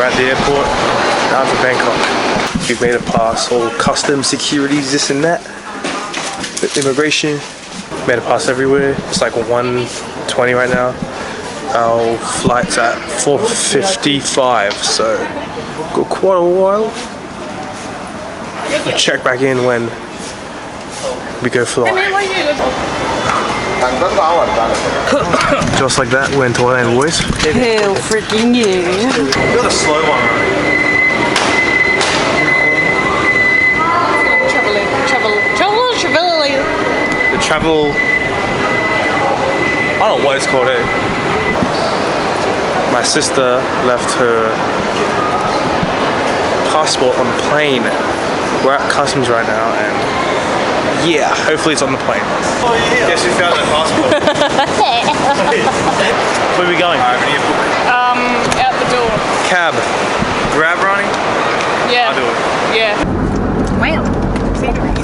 We're at the airport, down to Bangkok. We've made it past all customs, securities, this and that. Immigration. Made it past everywhere. It's like 1:20 right now. Our flight's at 4:55, so got quite a while. We'll check back in when we go fly. Just like that, we're in Thailand, boys. Hell freaking yeah. You're the slow one, right? The travel, I don't know what it's called, eh? My sister left her passport on the plane. We're at customs right now, and yeah, hopefully it's on the plane. Oh yeah. Guess we found that passport. Where are we going? Out the door. Cab. Grab, Ronnie? Yeah. I'll do it. Yeah. Wow.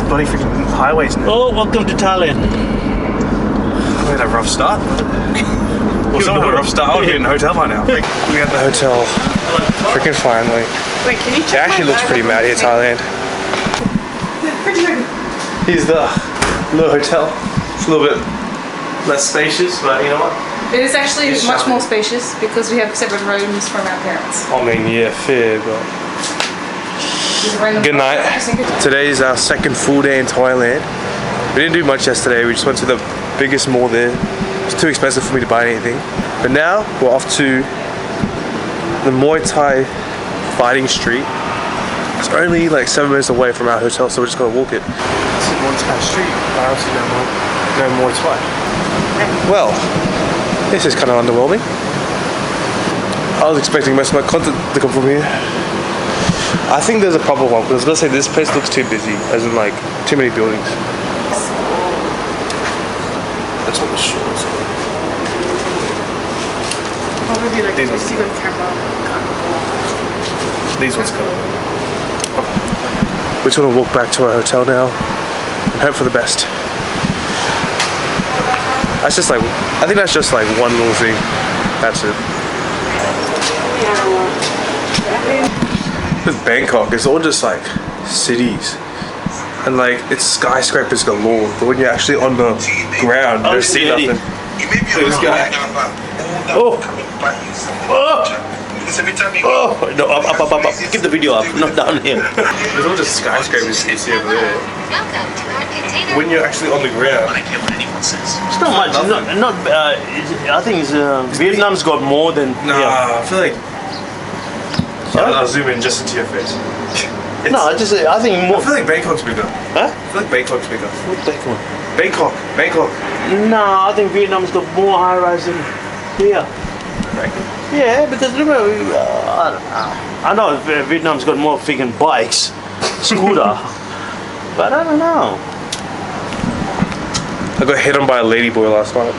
Bloody freaking highways now. Oh, welcome to Thailand. We had a rough start. Well, someone had a rough start. I would be in the hotel by now. We got the hotel. Freaking finally. Wait, can you check? It actually looks pretty mad here, Thailand. Here's the little hotel. It's a little bit less spacious, but you know what? It is actually much more spacious because we have separate rooms from our parents. I mean, yeah, fair, but... Good night. Today is our second full day in Thailand. We didn't do much yesterday. We just went to the biggest mall there. It's too expensive for me to buy anything. But now we're off to the Muay Thai fighting street. It's only like 7 minutes away from our hotel, so we're just gonna walk it. This is Muay Thai street. I obviously don't know Muay Thai. Well, this is kind of underwhelming. I was expecting most of my content to come from here. I think there's a proper one, because I was gonna say this place looks too busy, as in like too many buildings. That's what the shorts are. Probably like these ones. See the camera. These ones come. We're just gonna walk back to our hotel now and hope for the best. That's just like, I think that's just like one little thing. That's it. With Bangkok, it's all just like cities. And like, it's skyscrapers galore. But when you're actually on the ground, you don't see nothing. Look at this guy. Oh! Oh! Oh, no, up. Keep the video up, not down here. There's all just skyscrapers you see over there. When you're actually on the ground, It's not much. I think Vietnam's got more than. nah, Yeah. I feel like. I'll zoom in just into your face. No, I think more. I feel like Bangkok's bigger. Huh? I feel like Bangkok's bigger. What Bangkok? Bangkok. No, I think Vietnam's got more high rise than here. Yeah, because remember, I know Vietnam's got more freaking bikes, scooter, but I don't know. I got hit on by a ladyboy last night.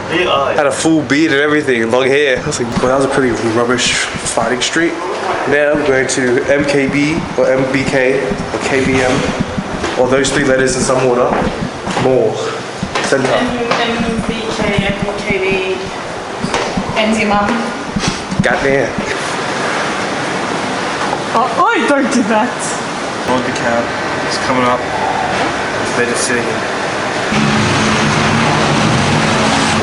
Yeah, Had a full beard and everything, long hair. I was like, well, that was a pretty rubbish fighting street. Now I'm going to MKB or MBK or KBM, or those three letters in some order. Mall. Center. MBK, MKB, and your mum. Goddamn. Oh, I don't do that. On the cab. It's coming up. They're just sitting here.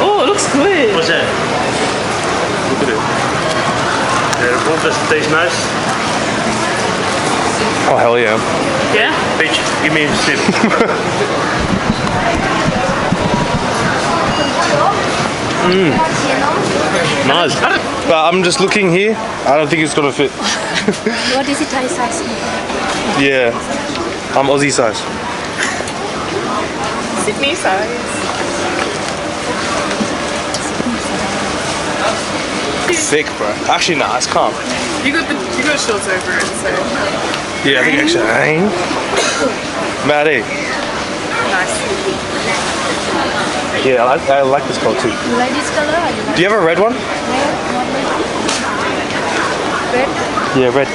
Oh, it looks good. What's that? Look at it. Yeah, does it taste nice? Oh, hell yeah. Yeah? Bitch, give me a sip. Nice. But I'm just looking here. I don't think it's gonna fit. What is it, Thai size? Yeah. I'm Aussie size. Sydney size. Thick, bro. Actually, nah, it's calm. You got shorts over it, so Yeah, I think actually. Maddie. nice. Yeah, I like this color too. You like this color? Or you like Do you have a red one? red? Yeah, red.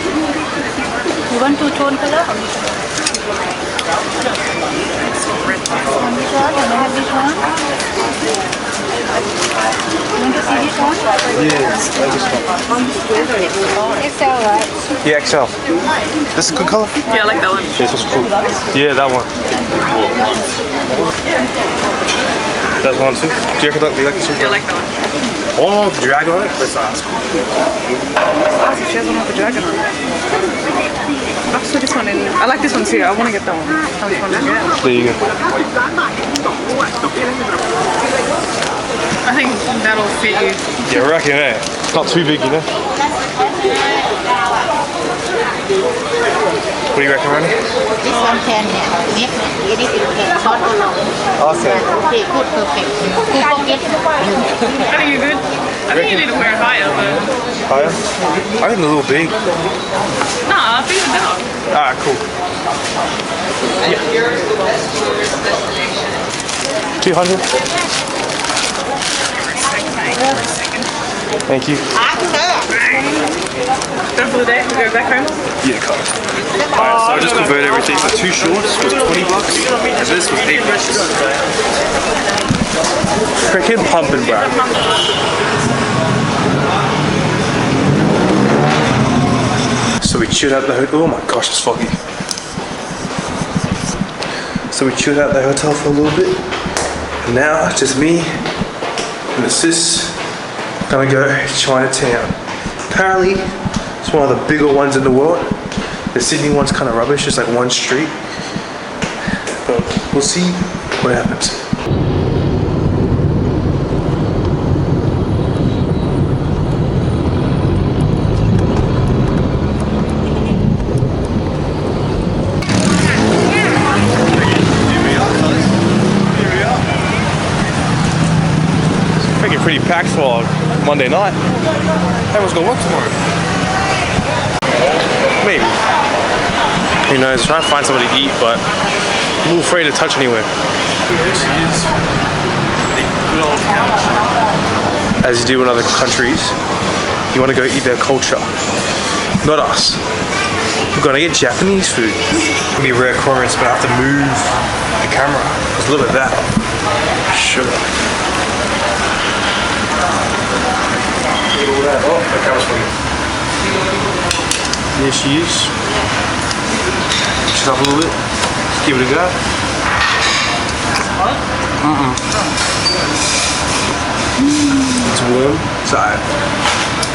You want two-tone color? Which one? Can I have this one? You want to see this one? XL, right? Yeah, XL. This is a good color? Yeah, I like that one. Yeah, this was cool. Yeah, that one. That one too. Do you like this one? Yeah, I like that one. Oh, the dragon on it? Let's ask. Ask if she has one with the dragon on it. Ask for this one, and I like this one too. I want to get that one. Which one to get? There you go. I think that'll fit you. Yeah, I reckon, eh? It's not too big, you know? What do you reckon, Ronnie? This one 10 yeah. It is short or long. Okay. Okay, good, perfect. Good pocket. I think you're good. I think you need to wear it higher, but Higher? I think a little big. nah, I think it's down. Alright, cool. Yeah. 200. Thank you. Done for the day. We go back home. Yeah, car. Alright, so I just converted everything. The two shorts was $20 and this was $8. Freaking pumping, bro. So we chilled out the hotel. Oh my gosh, it's foggy. So we chilled out the hotel for a little bit. And now it's just me and the sis gonna go to Chinatown. Apparently, it's one of the bigger ones in the world. The Sydney one's kind of rubbish, just like one street. But we'll see what happens. Pretty packed for Monday night. Everyone's gonna work tomorrow. Maybe. Who knows? Trying to find somewhere to eat, but I'm a little afraid to touch anywhere. As you do in other countries, you want to go eat their culture. Not us. We're gonna get Japanese food. It's gonna be rare occurrence, but I have to move the camera. Just look at that. Sugar. Oh, that camera's funny. There she is. Just up a little bit. Just give it a go. It's warm. It's alright.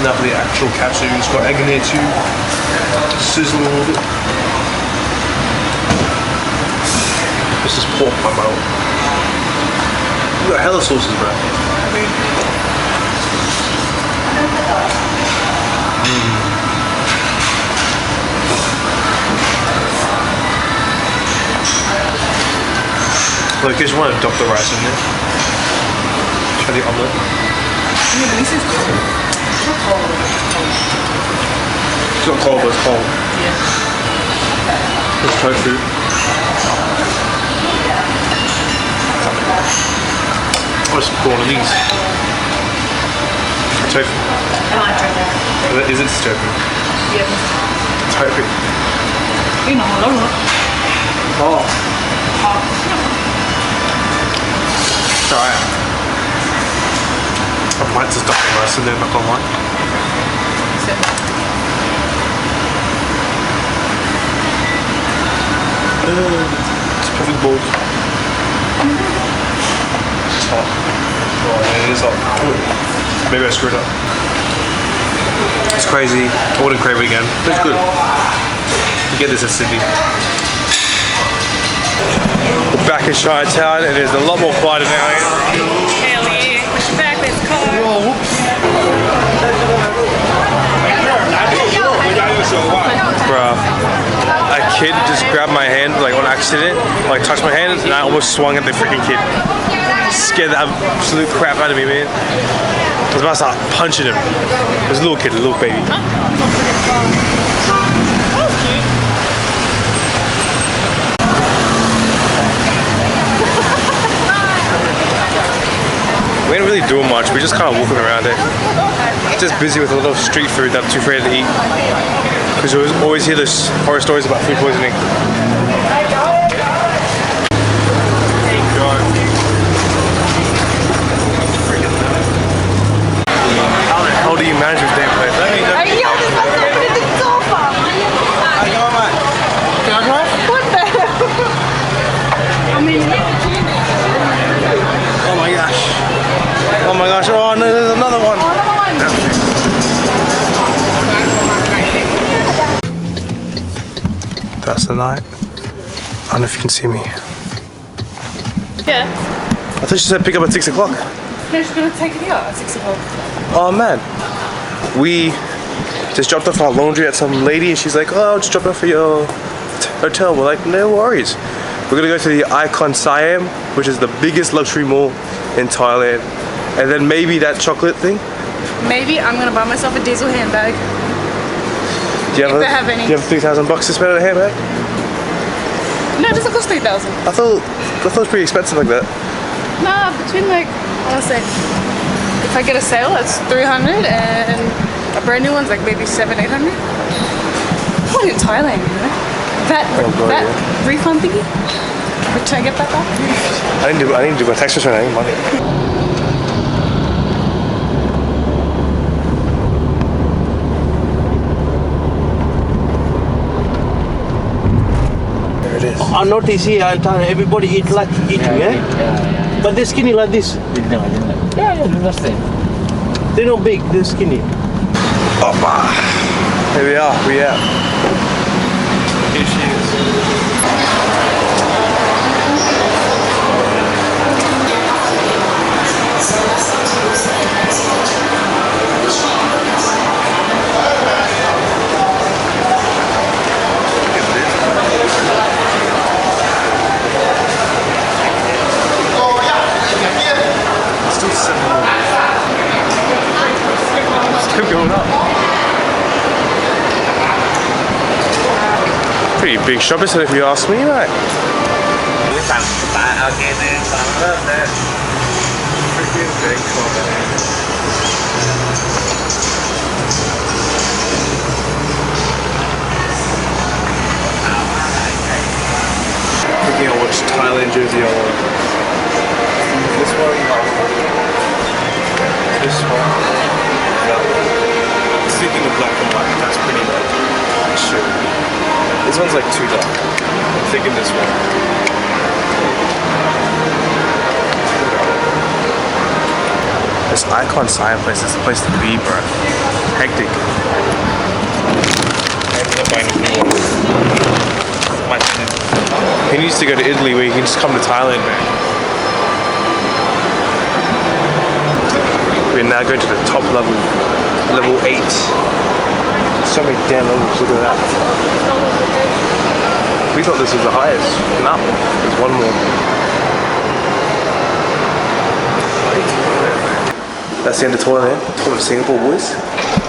Now for the actual katsu. It's got egg in there too. Sizzle a little bit. This is pork, my bro. You got hella sauces, bro. Well, I just want to dump the rice in there. Try the omelette. Yeah, but this is good. It's not cold, but it's cold. Yeah. It's tofu. What's corn on these? Tofu. I like tofu. Is it tofu? Yeah. Tofu. You know, I don't know. Oh. Alright. I might just dump the rice in there, not gonna lie. It's perfect balls. It's hot. Oh yeah, it is hot. Ooh. Maybe I screwed up. It's crazy. I wouldn't crave it again. But it's good. You get this at Sydney. We're back in Chinatown and there's a lot more quieter now. Hell yeah. Push back this car. Bruh, a kid just grabbed my hand like on accident, like touched my hand and I almost swung at the freaking kid. Scared the absolute crap out of me, man. I was about to start punching him. It was a little kid, a little baby. We ain't really doing much, we're just kind of walking around it. Just busy with a lot of street food that I'm too afraid to eat. Because you always hear this horror stories about food poisoning. manager's name, please. Ay, yo, this was happening in the sofa. What the hell? I mean, Oh my gosh. Oh my gosh. Oh no, there's another one. That's the night. I don't know if you can see me. yeah. I thought she said pick up at 6 o'clock. No, she's gonna take it here at 6 o'clock. Oh man. We just dropped off our laundry at some lady and she's like, oh, I'll just drop it off for your hotel. We're like, no worries. We're gonna go to the Icon Siam, which is the biggest luxury mall in Thailand. And then maybe that chocolate thing. Maybe I'm gonna buy myself a diesel handbag. Do you have, If they have any. Do you have $3,000 to spend on a handbag? No, it doesn't cost 3,000. I thought it was pretty expensive like that. Nah, between like, I'll say, if I get a sale, it's 300 and a brand new one's like maybe 700-800. What in Thailand, you know? That yeah. refund thingy? Which I get that back? I need to do my tax return. I need money. There it is. I notice here in Thailand everybody eat like eating, yeah? But they're skinny like this. They're not big, they're skinny. Opa. Here we are. We out. Here she is. Still going up. Pretty big shopping centre if you ask me, right? Freaking Bangkok. Thinking I'll watch Thailand jersey on this one. This one. Yeah. Thinking of black and white, that's pretty like sure. This one's like too dark. I'm thinking this one. This Icon Siam place is the place to be, bro. Hectic. He needs to go to Italy where he can just come to Thailand, man. We're now going to the top level, level 8. So many damn levels, look at that. We thought this was the highest. No, there's one more. That's the end of Thailand. Welcome to Singapore, boys.